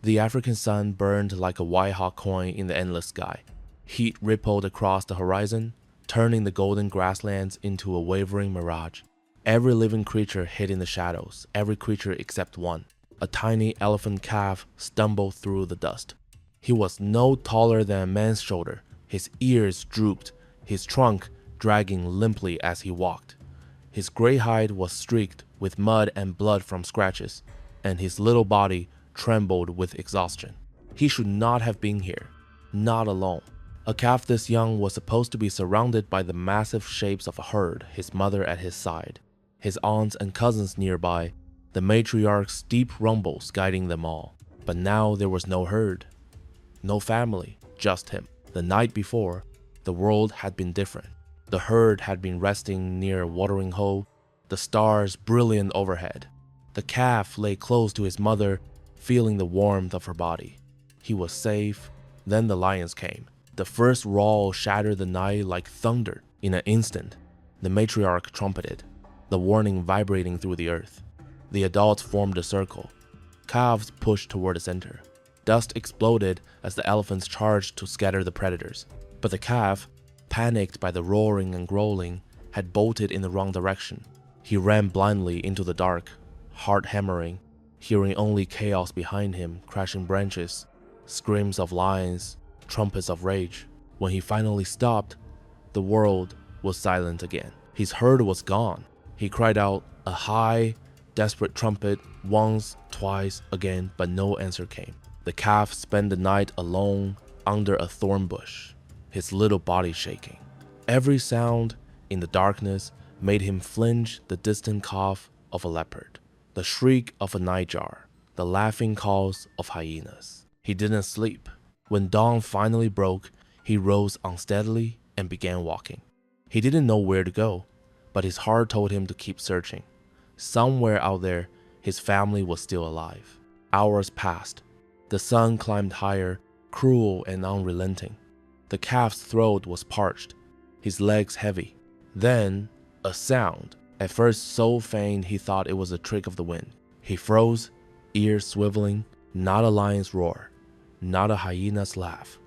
The African sun burned like a white-hot coin in the endless sky. Heat rippled across the horizon, turning the golden grasslands into a wavering mirage. Every living creature hid in the shadows, every creature except one. A tiny elephant calf stumbled through the dust. He was no taller than a man's shoulder. His ears drooped, his trunk dragging limply as he walked. His gray hide was streaked with mud and blood from scratches, and his little body trembled with exhaustion. He should not have been here, not alone. A calf this young was supposed to be surrounded by the massive shapes of a herd, his mother at his side, his aunts and cousins nearby, the matriarch's deep rumbles guiding them all. But now there was no herd, no family, just him. The night before, the world had been different. The herd had been resting near a watering hole, the stars brilliant overhead. The calf lay close to his mother, feeling the warmth of her body. He was safe. Then the lions came. The first roar shattered the night like thunder. In an instant, the matriarch trumpeted, the warning vibrating through the earth. The adults formed a circle. Calves pushed toward the center. Dust exploded as the elephants charged to scatter the predators. But the calf, panicked by the roaring and growling, had bolted in the wrong direction. He ran blindly into the dark, heart hammering, hearing only chaos behind him, crashing branches, screams of lions, trumpets of rage. When he finally stopped, the world was silent again. His herd was gone. He cried out a high, desperate trumpet once, twice, again, but no answer came. The calf spent the night alone under a thorn bush, his little body shaking. Every sound in the darkness made him flinch, the distant cough of a leopard, the shriek of a nightjar, the laughing calls of hyenas. He didn't sleep. When dawn finally broke, he rose unsteadily and began walking. He didn't know where to go, but his heart told him to keep searching. Somewhere out there, his family was still alive. Hours passed. The sun climbed higher, cruel and unrelenting. The calf's throat was parched, his legs heavy. Then, a sound, at first so faint he thought it was a trick of the wind. He froze, ears swiveling. Not a lion's roar, not a hyena's laugh,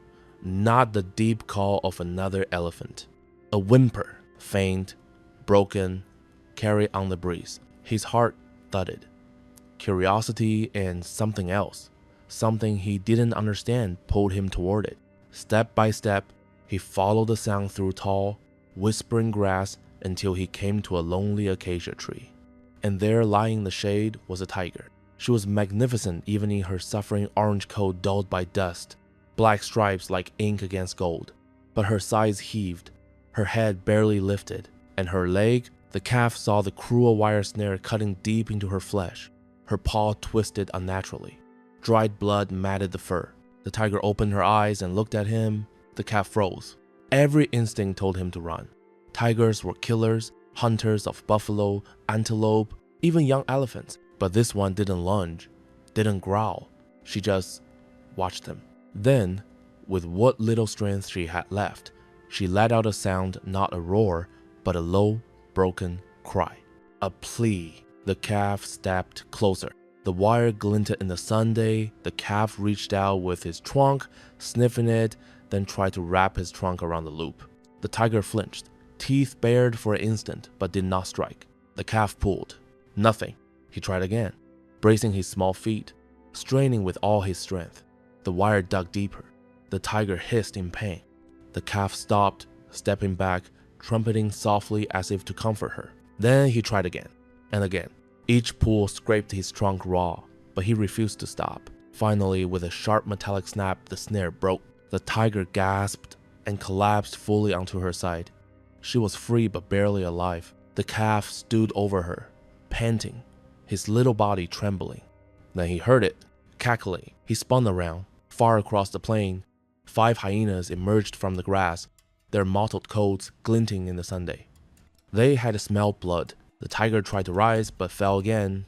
not the deep call of another elephant. A whimper, faint, broken, carried on the breeze. His heart thudded. Curiosity and something else, something he didn't understand, pulled him toward it. Step by step, he followed the sound through tall, whispering grass until he came to a lonely acacia tree. And there, lying in the shade, was a tiger. She was magnificent even in her suffering orange coat dulled by dust, black stripes like ink against gold. But her sides heaved, her head barely lifted, and her leg, the calf saw the cruel wire snare cutting deep into her flesh. Her paw twisted unnaturally. Dried blood matted the fur. The tiger opened her eyes and looked at him. The calf froze. Every instinct told him to run. Tigers were killers, hunters of buffalo, antelope, even young elephants. But this one didn't lunge, didn't growl. She just watched him. Then, with what little strength she had left, she let out a sound, not a roar, but a low, broken cry. A plea. The calf stepped closer. The wire glinted in the sunday. The calf reached out with his trunk, sniffing it, then tried to wrap his trunk around the loop. The tiger flinched, teeth bared for an instant, but did not strike. The calf pulled. Nothing. He tried again, bracing his small feet, straining with all his strength. The wire dug deeper. The tiger hissed in pain. The calf stopped, stepping back, trumpeting softly as if to comfort her. Then he tried again, and again. Each pull scraped his trunk raw, but he refused to stop. Finally, with a sharp metallic snap, the snare broke. The tiger gasped and collapsed fully onto her side. She was free but barely alive. The calf stood over her, panting, his little body trembling. Then he heard it, cackling. He spun around. Far across the plain, 5 hyenas emerged from the grass, their mottled coats glinting in the sunday. They had smelled blood. The tiger tried to rise but fell again,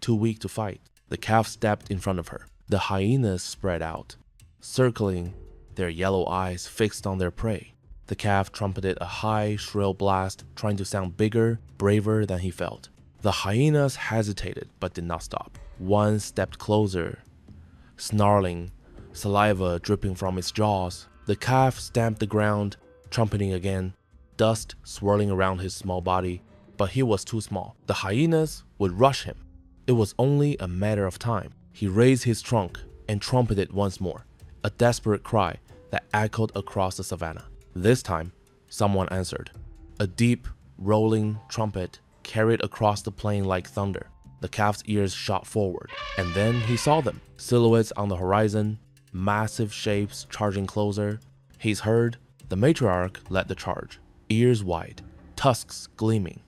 too weak to fight. The calf stepped in front of her. The hyenas spread out, circling, their yellow eyes fixed on their prey. The calf trumpeted a high, shrill blast, trying to sound bigger, braver than he felt. The hyenas hesitated but did not stop. One stepped closer, snarling, saliva dripping from its jaws. The calf stamped the ground, trumpeting again, dust swirling around his small body, but he was too small. The hyenas would rush him. It was only a matter of time. He raised his trunk and trumpeted once more, a desperate cry that echoed across the savannah. This time, someone answered. A deep, rolling trumpet carried across the plain like thunder. The calf's ears shot forward, and then he saw them, silhouettes on the horizon, massive shapes charging closer. He's heard. The matriarch led the charge, ears wide, tusks gleaming.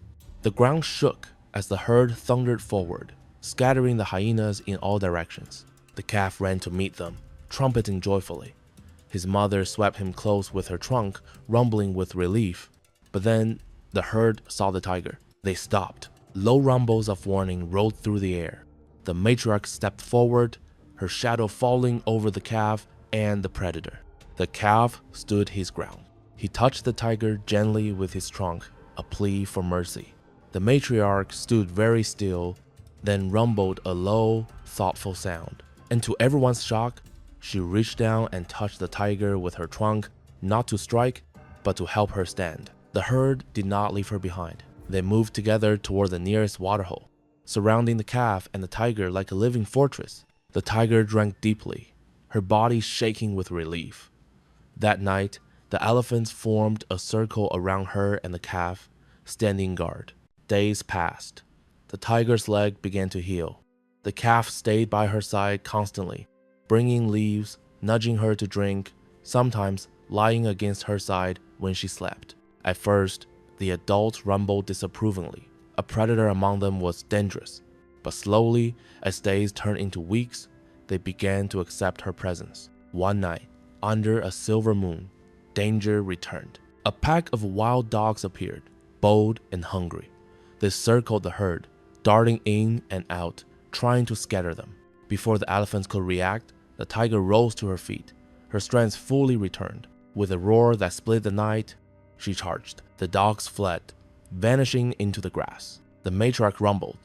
The ground shook as the herd thundered forward, scattering the hyenas in all directions. The calf ran to meet them, trumpeting joyfully. His mother swept him close with her trunk, rumbling with relief. But then the herd saw the tiger. They stopped. Low rumbles of warning rolled through the air. The matriarch stepped forward, her shadow falling over the calf and the predator. The calf stood his ground. He touched the tiger gently with his trunk, a plea for mercy. The matriarch stood very still, then rumbled a low, thoughtful sound. And to everyone's shock, she reached down and touched the tiger with her trunk, not to strike, but to help her stand. The herd did not leave her behind. They moved together toward the nearest waterhole, surrounding the calf and the tiger like a living fortress. The tiger drank deeply, her body shaking with relief. That night, the elephants formed a circle around her and the calf, standing guard. Days passed. The tiger's leg began to heal. The calf stayed by her side constantly, bringing leaves, nudging her to drink, sometimes lying against her side when she slept. At first, the adults rumbled disapprovingly. A predator among them was dangerous. But slowly, as days turned into weeks, they began to accept her presence. One night, under a silver moon, danger returned. A pack of wild dogs appeared, bold and hungry. They circled the herd, darting in and out, trying to scatter them. Before the elephants could react, the tiger rose to her feet, her strength fully returned. With a roar that split the night, she charged. The dogs fled, vanishing into the grass. The matriarch rumbled,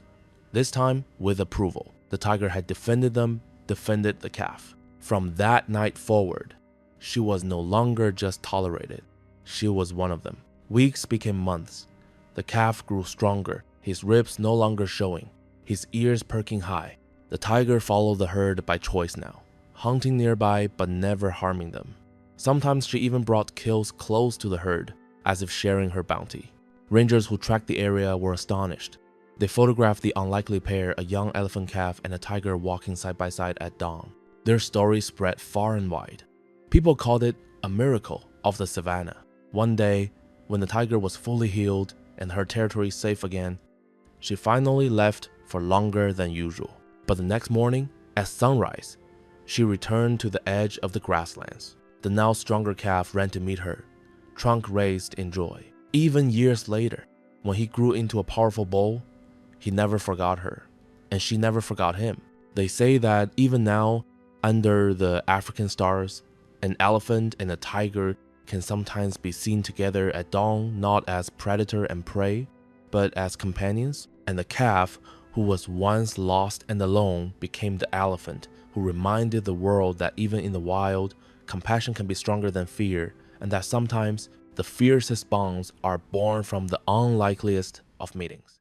this time with approval. The tiger had defended them, defended the calf. From that night forward, she was no longer just tolerated. She was one of them. Weeks became months. The calf grew stronger, his ribs no longer showing, his ears perking high. The tiger followed the herd by choice now, hunting nearby but never harming them. Sometimes she even brought kills close to the herd, as if sharing her bounty. Rangers who tracked the area were astonished. They photographed the unlikely pair, a young elephant calf and a tiger walking side by side at dawn. Their story spread far and wide. People called it a miracle of the savannah. One day, when the tiger was fully healed and her territory safe again, she finally left for longer than usual. But the next morning, at sunrise, she returned to the edge of the grasslands. The now stronger calf ran to meet her, trunk raised in joy. Even years later, when he grew into a powerful bull, he never forgot her, and she never forgot him. They say that even now, under the African stars, an elephant and a tiger can sometimes be seen together at dawn, not as predator and prey, but as companions. And the calf, who was once lost and alone, became the elephant who reminded the world that even in the wild, compassion can be stronger than fear, and that sometimes the fiercest bonds are born from the unlikeliest of meetings.